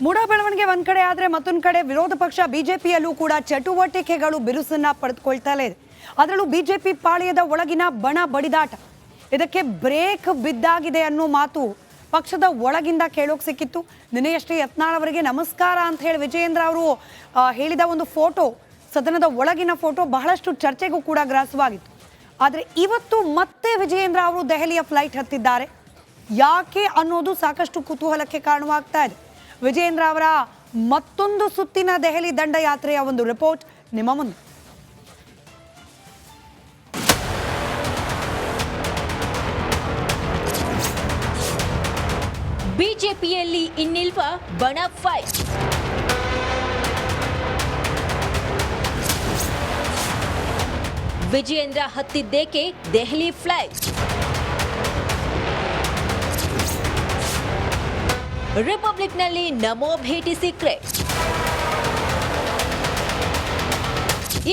ಮೂಡ ಬೆಳವಣಿಗೆ ಒಂದ್ ಕಡೆ ಆದ್ರೆ ಮತ್ತೊಂದು ಕಡೆ ವಿರೋಧ ಪಕ್ಷ ಬಿಜೆಪಿಯಲ್ಲೂ ಕೂಡ ಚಟುವಟಿಕೆಗಳು ಬಿರುಸನ್ನ ಪಡೆದುಕೊಳ್ತಲೇ ಇದೆ. ಅದರಲ್ಲೂ ಬಿಜೆಪಿ ಪಾಳೆಯದ ಒಳಗಿನ ಬಣ ಬಡಿದಾಟ ಇದಕ್ಕೆ ಬ್ರೇಕ್ ಬಿದ್ದಾಗಿದೆ ಅನ್ನೋ ಮಾತು ಪಕ್ಷದ ಒಳಗಿಂದ ಕೇಳೋಕೆ ಸಿಕ್ಕಿತ್ತು. ನಿನ್ನೆಯಷ್ಟೇ ಯತ್ನಾಳ್ ಅವರಿಗೆ ನಮಸ್ಕಾರ ಅಂತ ಹೇಳಿ ವಿಜಯೇಂದ್ರ ಅವರು ಹೇಳಿದ ಒಂದು ಫೋಟೋ, ಸದನದ ಒಳಗಿನ ಫೋಟೋ ಬಹಳಷ್ಟು ಚರ್ಚೆಗೂ ಕೂಡ ಗ್ರಾಸವಾಗಿತ್ತು. ಆದರೆ ಇವತ್ತು ಮತ್ತೆ ವಿಜಯೇಂದ್ರ ಅವರು ದೆಹಲಿಯ ಫ್ಲೈಟ್ ಹತ್ತಿದ್ದಾರೆ. ಯಾಕೆ ಅನ್ನೋದು ಸಾಕಷ್ಟು ಕುತೂಹಲಕ್ಕೆ ಕಾರಣವಾಗ್ತಾ ಇದೆ. ವಿಜಯೇಂದ್ರ ಅವರ ಮತ್ತೊಂದು ಸುತ್ತಿನ ದೆಹಲಿ ದಂಡಯಾತ್ರೆಯ ಒಂದು ರಿಪೋರ್ಟ್ ನಿಮ್ಮ ಮುಂದೆ. ಬಿಜೆಪಿಯಲ್ಲಿ ಇನ್ನಿಲ್ವ ಬಣ ಫೈಟ್. ವಿಜಯೇಂದ್ರ ಹತ್ತಿದ್ದೇಕೆ ದೆಹಲಿ ಫ್ಲೈಟ್? ರಿಪಬ್ಲಿಕ್ನಲ್ಲಿ ನಮೋ ಭೇಟಿ ಸೀಕ್ರೆಟ್.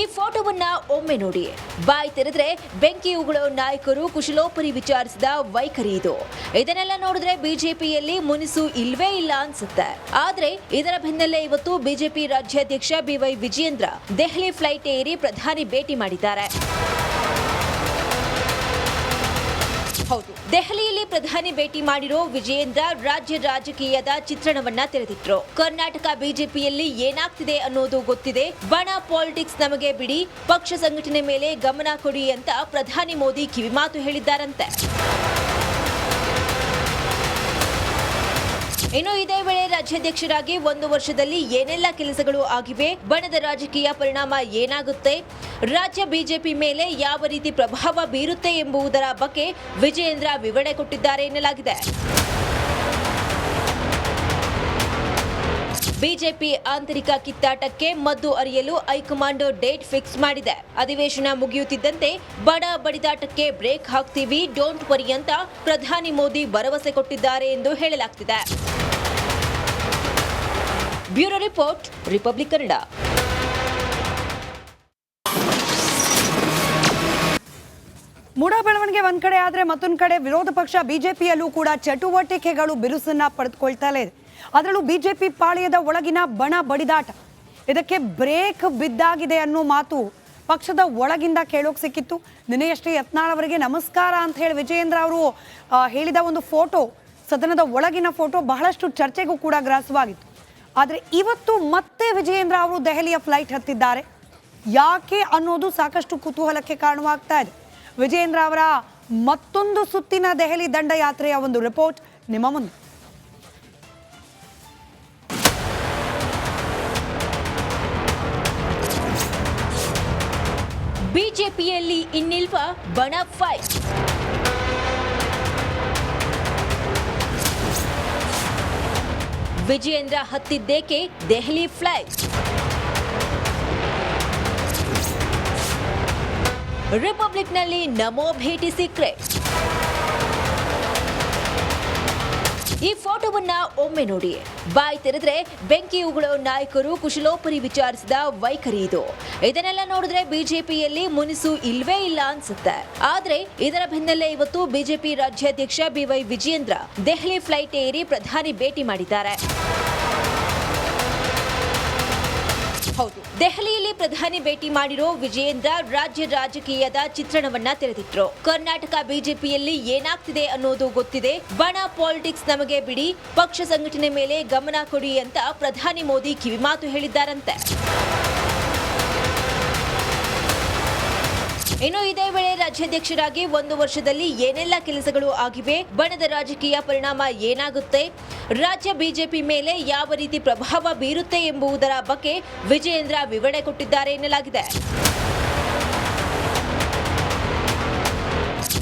ಈ ಫೋಟೋವನ್ನ ಒಮ್ಮೆ ನೋಡಿ. ಬಾಯಿ ತೆರೆದ್ರೆ ಬೆಂಕಿ ಉಗುಳೋ ನಾಯಕರು ಕುಶಲೋಪರಿ ವಿಚಾರಿಸಿದ ವೈಖರಿ ಇದು. ಇದನ್ನೆಲ್ಲ ನೋಡಿದ್ರೆ ಬಿಜೆಪಿಯಲ್ಲಿ ಮುನಿಸು ಇಲ್ವೇ ಇಲ್ಲ ಅನ್ಸುತ್ತೆ. ಆದ್ರೆ ಇದರ ಬೆನ್ನಲ್ಲೇ ಇವತ್ತು ಬಿಜೆಪಿ ರಾಜ್ಯಾಧ್ಯಕ್ಷ ಬಿವೈ ವಿಜಯೇಂದ್ರ ದೆಹಲಿ ಫ್ಲೈಟ್ ಏರಿ ಪ್ರಧಾನಿ ಭೇಟಿ ಮಾಡಿದ್ದಾರೆ. ಹೌದು, ದೆಹಲಿಯಲ್ಲಿ ಪ್ರಧಾನಿ ಭೇಟಿ ಮಾಡಿರೋ ವಿಜಯೇಂದ್ರ ರಾಜ್ಯ ರಾಜಕೀಯದ ಚಿತ್ರಣವನ್ನ ತೆರೆದಿಟ್ರು. ಕರ್ನಾಟಕ ಬಿಜೆಪಿಯಲ್ಲಿ ಏನಾಗ್ತಿದೆ ಅನ್ನೋದು ಗೊತ್ತಿದೆ, ಬಣ ಪಾಲಿಟಿಕ್ಸ್ ನಮಗೆ ಬಿಡಿ, ಪಕ್ಷ ಸಂಘಟನೆ ಮೇಲೆ ಗಮನ ಕೊಡಿ ಅಂತ ಪ್ರಧಾನಿ ಮೋದಿ ಕಿವಿಮಾತು ಹೇಳಿದ್ದಾರಂತೆ. ಇನ್ನು ಇದೇ ವೇಳೆ ರಾಜ್ಯಾಧ್ಯಕ್ಷರಾಗಿ 1 ವರ್ಷದಲ್ಲಿ ಏನೆಲ್ಲ ಕೆಲಸಗಳು ಆಗಿವೆ, ಬಣದ ರಾಜಕೀಯ ಪರಿಣಾಮ ಏನಾಗುತ್ತೆ, ರಾಜ್ಯ ಬಿಜೆಪಿ ಮೇಲೆ ಯಾವ ರೀತಿ ಪ್ರಭಾವ ಬೀರುತ್ತೆ ಎಂಬುದರ ಬಗ್ಗೆ ವಿಜಯೇಂದ್ರ ವಿವರಣೆ ಕೊಟ್ಟಿದ್ದಾರೆ ಎನ್ನಲಾಗಿದೆ. ಬಿಜೆಪಿ ಆಂತರಿಕ ಕಿತ್ತಾಟಕ್ಕೆ ಮದ್ದು ಅರಿಯಲು ಹೈಕಮಾಂಡ್ ಡೇಟ್ ಫಿಕ್ಸ್ ಮಾಡಿದೆ. ಅಧಿವೇಶನ ಮುಗಿಯುತ್ತಿದ್ದಂತೆ ಬಡ ಬಡಿದಾಟಕ್ಕೆ ಬ್ರೇಕ್ ಹಾಕ್ತೀವಿ, ಡೋಂಟ್ ವರಿ ಅಂತ ಪ್ರಧಾನಿ ಮೋದಿ ಭರವಸೆ ಕೊಟ್ಟಿದ್ದಾರೆ ಎಂದು ಹೇಳಲಾಗ್ತಿದೆ. Bureau report, Republic Kannada. ಮೂಡ ಬೆಳವಣಿಗೆ ಒಂದ್ ಕಡೆ ಆದ್ರೆ ಮತ್ತೊಂದು ಕಡೆ ವಿರೋಧ ಪಕ್ಷ ಬಿಜೆಪಿಯಲ್ಲೂ ಕೂಡ ಚಟುವಟಿಕೆಗಳು ಬಿರುಸನ್ನ ಪಡೆದುಕೊಳ್ತಲೇ ಇದೆ. ಅದರಲ್ಲೂ ಬಿಜೆಪಿ ಪಾಳೆಯದ ಒಳಗಿನ ಬಣ ಬಡಿದಾಟ ಇದಕ್ಕೆ ಬ್ರೇಕ್ ಬಿದ್ದಾಗಿದೆ ಅನ್ನೋ ಮಾತು ಪಕ್ಷದ ಒಳಗಿಂದ ಕೇಳೋಕೆ ಸಿಕ್ಕಿತ್ತು. ನಿನ್ನೆಯಷ್ಟೇ ಯತ್ನಾಳ್ ಅವರಿಗೆ ನಮಸ್ಕಾರ ಅಂತ ಹೇಳಿ ವಿಜಯೇಂದ್ರ ಅವರು ಹೇಳಿದ ಒಂದು ಫೋಟೋ, ಸದನದ ಒಳಗಿನ ಫೋಟೋ ಬಹಳಷ್ಟು ಚರ್ಚೆಗೂ ಕೂಡ ಗ್ರಾಸವಾಗಿತ್ತು. ಆದರೆ ಇವತ್ತು ಮತ್ತೆ ವಿಜಯೇಂದ್ರ ಅವರು ದೆಹಲಿಯ ಫ್ಲೈಟ್ ಹತ್ತಿದ್ದಾರೆ. ಯಾಕೆ ಅನ್ನೋದು ಸಾಕಷ್ಟು ಕುತೂಹಲಕ್ಕೆ ಕಾರಣವಾಗ್ತಾ ಇದೆ. ವಿಜಯೇಂದ್ರ ಅವರ ಮತ್ತೊಂದು ಸುತ್ತಿನ ದೆಹಲಿ ದಂಡಯಾತ್ರೆಯ ಒಂದು ರಿಪೋರ್ಟ್ ನಿಮ್ಮ ಮುಂದೆ. ಬಿಜೆಪಿಯಲ್ಲಿ ಇನ್ನಿಲ್ವ ಬಣ ಫೈಟ್. ವಿಜಯೇಂದ್ರ ಹತ್ತಿದ್ದೇಕೆ ದೆಹಲಿ ಫ್ಲೈಟ್? ರಿಪಬ್ಲಿಕ್ನಲ್ಲಿ ನಮೋ ಭೇಟಿ ಸೀಕ್ರೆಟ್. ಈ ಫೋಟೋವನ್ನ ಒಮ್ಮೆ ನೋಡಿ. ಬಾಯಿ ತೆರೆದ್ರೆ ಬೆಂಕಿ ಉಗುಳೋ ನಾಯಕರು ಕುಶಲೋಪರಿ ವಿಚಾರಿಸಿದ ವೈಖರಿ ಇದು. ಇದನ್ನೆಲ್ಲ ನೋಡಿದ್ರೆ ಬಿಜೆಪಿಯಲ್ಲಿ ಮುನಿಸು ಇಲ್ವೇ ಇಲ್ಲ ಅನ್ಸುತ್ತೆ. ಆದ್ರೆ ಇದರ ಬೆನ್ನಲ್ಲೇ ಇವತ್ತು ಬಿಜೆಪಿ ರಾಜ್ಯಾಧ್ಯಕ್ಷ ಬಿವೈ ವಿಜಯೇಂದ್ರ ದೆಹಲಿ ಫ್ಲೈಟ್ ಏರಿ ಪ್ರಧಾನಿ ಭೇಟಿ ಮಾಡಿದ್ದಾರೆ. ಹೌದು, ದೆಹಲಿಯಲ್ಲಿ ಪ್ರಧಾನಿ ಭೇಟಿ ಮಾಡಿರೋ ವಿಜಯೇಂದ್ರ ರಾಜ್ಯ ರಾಜಕೀಯದ ಚಿತ್ರಣವನ್ನ ತೆರೆದಿಟ್ರು. ಕರ್ನಾಟಕ ಬಿಜೆಪಿಯಲ್ಲಿ ಏನಾಗ್ತಿದೆ ಅನ್ನೋದು ಗೊತ್ತಿದೆ, ಬಣ ಪಾಲಿಟಿಕ್ಸ್ ನಮಗೆ ಬಿಡಿ, ಪಕ್ಷ ಸಂಘಟನೆ ಮೇಲೆ ಗಮನ ಕೊಡಿ ಅಂತ ಪ್ರಧಾನಿ ಮೋದಿ ಕಿವಿಮಾತು ಹೇಳಿದ್ದಾರಂತೆ. ಇನ್ನು ಇದೇ ವೇಳೆ ರಾಜ್ಯಾಧ್ಯಕ್ಷರಾಗಿ 1 ವರ್ಷದಲ್ಲಿ ಏನೆಲ್ಲ ಕೆಲಸಗಳು ಆಗಿವೆ, ಬಣದ ರಾಜಕೀಯ ಪರಿಣಾಮ ಏನಾಗುತ್ತೆ, ರಾಜ್ಯ ಬಿಜೆಪಿ ಮೇಲೆ ಯಾವ ರೀತಿ ಪ್ರಭಾವ ಬೀರುತ್ತೆ ಎಂಬುದರ ಬಗ್ಗೆ ವಿಜಯೇಂದ್ರ ವಿವರಣೆ ಕೊಟ್ಟಿದ್ದಾರೆ ಎನ್ನಲಾಗಿದೆ.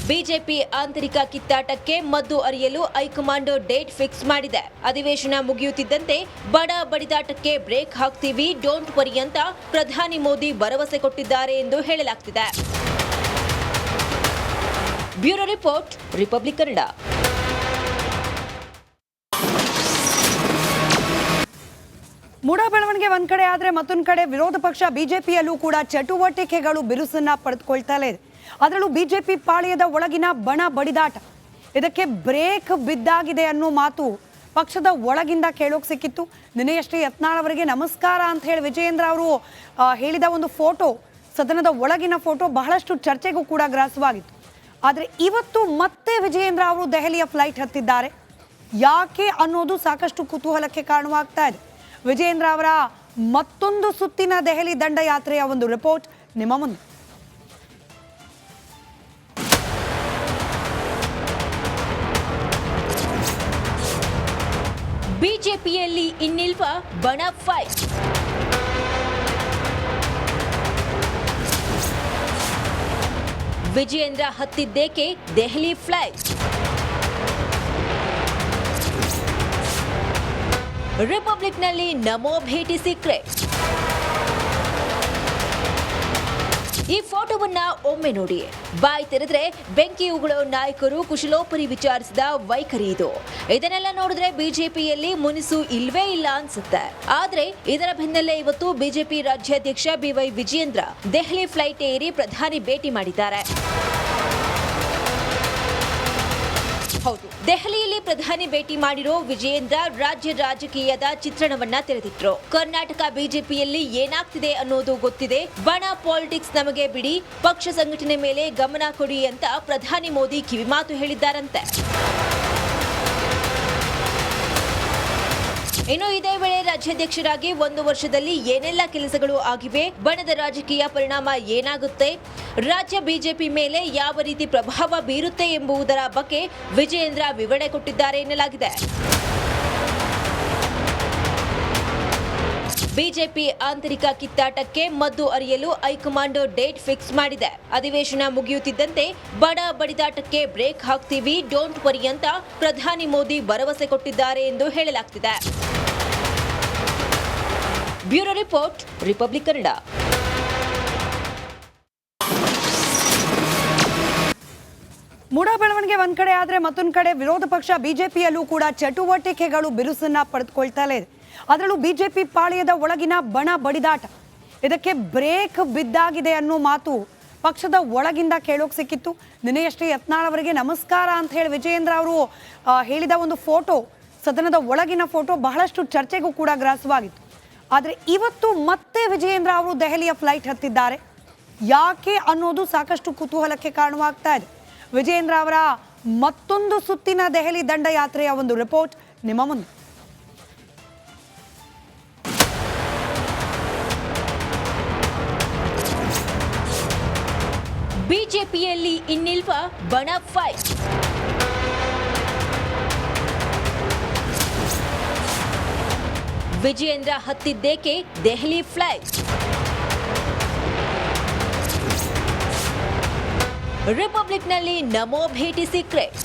ಬಿಜೆಪಿ ಆಂತರಿಕ ಕಿತ್ತಾಟಕ್ಕೆ ಮದ್ದು ಅರಿಯಲು ಹೈಕಮಾಂಡ್ ಡೇಟ್ ಫಿಕ್ಸ್ ಮಾಡಿದೆ. ಅಧಿವೇಶನ ಮುಗಿಯುತ್ತಿದ್ದಂತೆ ಬಡ ಬಡಿದಾಟಕ್ಕೆ ಬ್ರೇಕ್ ಹಾಕ್ತೀವಿ, ಡೋಂಟ್ ವರಿ ಅಂತ ಪ್ರಧಾನಿ ಮೋದಿ ಭರವಸೆ ಕೊಟ್ಟಿದ್ದಾರೆ ಎಂದು ಹೇಳಲಾಗ್ತಿದೆ. Bureau report, Republic Kannada. ಮೂಡ ಬೆಳವಣಿಗೆ ಒಂದ್ ಕಡೆ ಆದ್ರೆ ಮತ್ತೊಂದು ಕಡೆ ವಿರೋಧ ಪಕ್ಷ ಬಿಜೆಪಿಯಲ್ಲೂ ಕೂಡ ಚಟುವಟಿಕೆಗಳು ಬಿರುಸನ್ನ ಪಡೆದುಕೊಳ್ತಲೇ ಇದೆ. ಅದರಲ್ಲೂ ಬಿಜೆಪಿ ಪಾಳೆಯದ ಒಳಗಿನ ಬಣ ಬಡಿದಾಟ ಇದಕ್ಕೆ ಬ್ರೇಕ್ ಬಿದ್ದಾಗಿದೆ ಅನ್ನೋ ಮಾತು ಪಕ್ಷದ ಒಳಗಿಂದ ಕೇಳೋಕೆ ಸಿಕ್ಕಿತ್ತು. ನಿನ್ನೆಯಷ್ಟೇ ಯತ್ನಾಳ್ ಅವರಿಗೆ ನಮಸ್ಕಾರ ಅಂತ ಹೇಳಿ ವಿಜಯೇಂದ್ರ ಅವರು ಹೇಳಿದ ಒಂದು ಫೋಟೋ, ಸದನದ ಒಳಗಿನ ಫೋಟೋ ಬಹಳಷ್ಟು ಚರ್ಚೆಗೂ ಕೂಡ ಗ್ರಾಸವಾಗಿತ್ತು. ಆದರೆ ಇವತ್ತು ಮತ್ತೆ ವಿಜಯೇಂದ್ರ ಅವರು ದೆಹಲಿಯ ಫ್ಲೈಟ್ ಹತ್ತಿದ್ದಾರೆ. ಯಾಕೆ ಅನ್ನೋದು ಸಾಕಷ್ಟು ಕುತೂಹಲಕ್ಕೆ ಕಾರಣವಾಗ್ತಾ ಇದೆ. ವಿಜಯೇಂದ್ರ ಅವರ ಮತ್ತೊಂದು ಸುತ್ತಿನ ದೆಹಲಿ ದಂಡಯಾತ್ರೆಯ ಒಂದು ರಿಪೋರ್ಟ್ ನಿಮ್ಮ ಮುಂದೆ. ಬಿಜೆಪಿಯಲ್ಲಿ ಇನ್ನಿಲ್ವಾ ಬಣ ಫೈಟ್? ವಿಜಯೇಂದ್ರ ಹತ್ತಿದ್ದೇಕೆ ದೆಹಲಿ ಫ್ಲೈಟ್? ರಿಪಬ್ಲಿಕ್ನಲ್ಲಿ ನಮೋ ಭೇಟಿ ಸೀಕ್ರೆಟ್. ಈ ಫೋಟೋವನ್ನ ಒಮ್ಮೆ ನೋಡಿ. ಬಾಯ್ ತೆರೆದ್ರೆ ಬೆಂಕಿ ಉಗುಳೋ ನಾಯಕರು ಕುಶಲೋಪರಿ ವಿಚಾರಿಸಿದ ವೈಖರಿ ಇದು. ಇದನ್ನೆಲ್ಲ ನೋಡಿದ್ರೆ ಬಿಜೆಪಿಯಲ್ಲಿ ಮುನಿಸು ಇಲ್ವೇ ಇಲ್ಲ ಅನ್ಸುತ್ತೆ. ಆದ್ರೆ ಇದರ ಬೆನ್ನಲ್ಲೇ ಇವತ್ತು ಬಿಜೆಪಿ ರಾಜ್ಯಾಧ್ಯಕ್ಷ ಬಿವೈ ವಿಜಯೇಂದ್ರ ದೆಹಲಿ ಫ್ಲೈಟ್ ಏರಿ ಪ್ರಧಾನಿ ಭೇಟಿ ಮಾಡಿದ್ದಾರೆ. ಹೌದು, ದೆಹಲಿಯಲ್ಲಿ ಪ್ರಧಾನಿ ಭೇಟಿ ಮಾಡಿರೋ ವಿಜಯೇಂದ್ರ ರಾಜ್ಯ ರಾಜಕೀಯದ ಚಿತ್ರಣವನ್ನ ತೆರೆದಿಟ್ರು. ಕರ್ನಾಟಕ ಬಿಜೆಪಿಯಲ್ಲಿ ಏನಾಗ್ತಿದೆ ಅನ್ನೋದು ಗೊತ್ತಿದೆ, ಬಣ ಪಾಲಿಟಿಕ್ಸ್ ನಮಗೆ ಬಿಡಿ, ಪಕ್ಷ ಸಂಘಟನೆ ಮೇಲೆ ಗಮನ ಕೊಡಿ ಅಂತ ಪ್ರಧಾನಿ ಮೋದಿ ಕಿವಿಮಾತು ಹೇಳಿದ್ದಾರಂತೆ. ಇನ್ನು ಇದೇ ವೇಳೆ ರಾಜ್ಯಾಧ್ಯಕ್ಷರಾಗಿ 1 ವರ್ಷದಲ್ಲಿ ಏನೆಲ್ಲ ಕೆಲಸಗಳು ಆಗಿವೆ, ಬಣದ ರಾಜಕೀಯ ಪರಿಣಾಮ ಏನಾಗುತ್ತೆ, ರಾಜ್ಯ ಬಿಜೆಪಿ ಮೇಲೆ ಯಾವ ರೀತಿ ಪ್ರಭಾವ ಬೀರುತ್ತೆ ಎಂಬುದರ ಬಗ್ಗೆ ವಿಜಯೇಂದ್ರ ವಿವರಣೆ ಕೊಟ್ಟಿದ್ದಾರೆ ಎನ್ನಲಾಗಿದೆ. ಬಿಜೆಪಿ ಆಂತರಿಕ ಕಿತ್ತಾಟಕ್ಕೆ ಮದ್ದು ಅರಿಯಲು ಹೈಕಮಾಂಡ್ ಡೇಟ್ ಫಿಕ್ಸ್ ಮಾಡಿದೆ. ಅಧಿವೇಶನ ಮುಗಿಯುತ್ತಿದ್ದಂತೆ ಬಡ ಬಡಿದಾಟಕ್ಕೆ ಬ್ರೇಕ್ ಹಾಕ್ತೀವಿ, ಡೋಂಟ್ ವರಿ ಅಂತ ಪ್ರಧಾನಿ ಮೋದಿ ಭರವಸೆ ಕೊಟ್ಟಿದ್ದಾರೆ ಎಂದು ಹೇಳಲಾಗ್ತಿದೆ. Bureau report, Republic Kannada. ಮೂಡ ಬೆಳವಣಿಗೆ ಒಂದ್ ಕಡೆ ಆದ್ರೆ ಮತ್ತೊಂದು ಕಡೆ ವಿರೋಧ ಪಕ್ಷ ಬಿಜೆಪಿಯಲ್ಲೂ ಕೂಡ ಚಟುವಟಿಕೆಗಳು ಬಿರುಸನ್ನ ಪಡೆದುಕೊಳ್ತಲೇ ಇದೆ. ಅದರಲ್ಲೂ ಬಿಜೆಪಿ ಪಾಳೆಯದ ಒಳಗಿನ ಬಣ ಬಡಿದಾಟ, ಇದಕ್ಕೆ ಬ್ರೇಕ್ ಬಿದ್ದಾಗಿದೆ ಅನ್ನೋ ಮಾತು ಪಕ್ಷದ ಒಳಗಿಂದ ಕೇಳೋಕೆ ಸಿಕ್ಕಿತ್ತು. ನಿನ್ನೆಯಷ್ಟೇ ಯತ್ನಾಳ್ ಅವರಿಗೆ ನಮಸ್ಕಾರ ಅಂತ ಹೇಳಿ ವಿಜಯೇಂದ್ರ ಅವರು ಹೇಳಿದ ಒಂದು ಫೋಟೋ, ಸದನದ ಒಳಗಿನ ಫೋಟೋ ಬಹಳಷ್ಟು ಚರ್ಚೆಗೂ ಕೂಡ ಗ್ರಾಸವಾಗಿತ್ತು. ಆದರೆ ಇವತ್ತು ಮತ್ತೆ ವಿಜಯೇಂದ್ರ ಅವರು ದೆಹಲಿಯ ಫ್ಲೈಟ್ ಹತ್ತಿದ್ದಾರೆ. ಯಾಕೆ ಅನ್ನೋದು ಸಾಕಷ್ಟು ಕುತೂಹಲಕ್ಕೆ ಕಾರಣವಾಗ್ತಾ ಇದೆ. ವಿಜಯೇಂದ್ರ ಅವರ ಮತ್ತೊಂದು ಸುತ್ತಿನ ದೆಹಲಿ ದಂಡಯಾತ್ರೆಯ ಒಂದು ರಿಪೋರ್ಟ್ ನಿಮ್ಮ ಮುಂದೆ. ಬಿಜೆಪಿಯಲ್ಲಿ ಇನ್ನಿಲ್ವಾ ಬಣ ಫೈಟ್? ವಿಜಯೇಂದ್ರ ಹತ್ತಿದ್ದೇಕೆ ದೆಹಲಿ ಫ್ಲೈಟ್? ರಿಪಬ್ಲಿಕ್ನಲ್ಲಿ ನಮೋ ಭೇಟಿ ಸೀಕ್ರೆಟ್.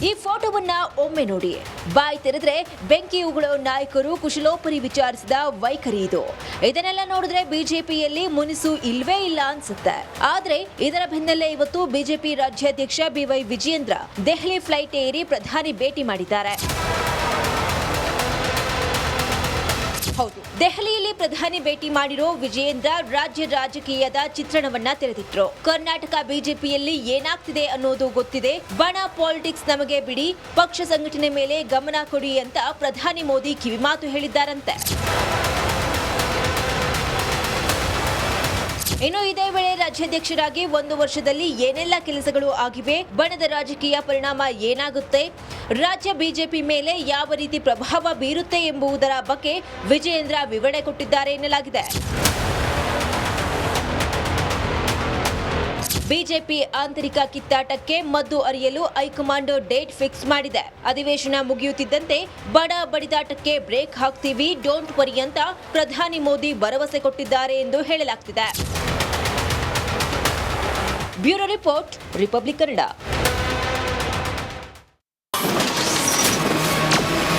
ಈ ಫೋಟೋವನ್ನ ಒಮ್ಮೆ ನೋಡಿ. ಬಾಯ್ ತೆರೆದ್ರೆ ಬೆಂಕಿ ಉಗುಳೋ ನಾಯಕರು ಕುಶಲೋಪರಿ ವಿಚಾರಿಸಿದ ವೈಖರಿ ಇದು. ಇದನ್ನೆಲ್ಲ ನೋಡಿದ್ರೆ ಬಿಜೆಪಿಯಲ್ಲಿ ಮುನಿಸು ಇಲ್ವೇ ಇಲ್ಲ ಅನ್ಸುತ್ತೆ. ಆದ್ರೆ ಇದರ ಬೆನ್ನಲ್ಲೇ ಇವತ್ತು ಬಿಜೆಪಿ ರಾಜ್ಯಾಧ್ಯಕ್ಷ ಬಿವೈ ವಿಜಯೇಂದ್ರ ದೆಹಲಿ ಫ್ಲೈಟ್ ಏರಿ ಪ್ರಧಾನಿ ಭೇಟಿ ಮಾಡಿದ್ದಾರೆ. ಹೌದು, ದೆಹಲಿಯಲ್ಲಿ ಪ್ರಧಾನಿ ಭೇಟಿ ಮಾಡಿರೋ ವಿಜಯೇಂದ್ರ ರಾಜ್ಯ ರಾಜಕೀಯದ ಚಿತ್ರಣವನ್ನ ತೆರೆದಿಟ್ರು. ಕರ್ನಾಟಕ ಬಿಜೆಪಿಯಲ್ಲಿ ಏನಾಗ್ತಿದೆ ಅನ್ನೋದು ಗೊತ್ತಿದೆ, ಬಣ ಪಾಲಿಟಿಕ್ಸ್ ನಮಗೆ ಬಿಡಿ, ಪಕ್ಷ ಸಂಘಟನೆ ಮೇಲೆ ಗಮನ ಕೊಡಿ ಅಂತ ಪ್ರಧಾನಿ ಮೋದಿ ಕಿವಿಮಾತು ಹೇಳಿದ್ದಾರಂತೆ. ಇನ್ನು ಇದೇ ವೇಳೆ ರಾಜ್ಯಾಧ್ಯಕ್ಷರಾಗಿ 1 ವರ್ಷದಲ್ಲಿ ಏನೆಲ್ಲ ಕೆಲಸಗಳು ಆಗಿವೆ, ಬಣದ ರಾಜಕೀಯ ಪರಿಣಾಮ ಏನಾಗುತ್ತೆ, ರಾಜ್ಯ ಬಿಜೆಪಿ ಮೇಲೆ ಯಾವ ರೀತಿ ಪ್ರಭಾವ ಬೀರುತ್ತೆ ಎಂಬುದರ ಬಗ್ಗೆ ವಿಜಯೇಂದ್ರ ವಿವರಣೆ ಕೊಟ್ಟಿದ್ದಾರೆ ಎನ್ನಲಾಗಿದೆ. ಬಿಜೆಪಿ ಆಂತರಿಕ ಕಿತ್ತಾಟಕ್ಕೆ ಮದ್ದು ಅರಿಯಲು ಹೈಕಮಾಂಡ್ ಡೇಟ್ ಫಿಕ್ಸ್ ಮಾಡಿದೆ. ಅಧಿವೇಶನ ಮುಗಿಯುತ್ತಿದ್ದಂತೆ ಬಡ ಬಡಿದಾಟಕ್ಕೆ ಬ್ರೇಕ್ ಹಾಕ್ತೀವಿ, ಡೋಂಟ್ ವರಿ ಅಂತ ಪ್ರಧಾನಿ ಮೋದಿ ಭರವಸೆ ಕೊಟ್ಟಿದ್ದಾರೆ ಎಂದು ಹೇಳಲಾಗ್ತಿದೆ. Bureau report, Republic Kannada.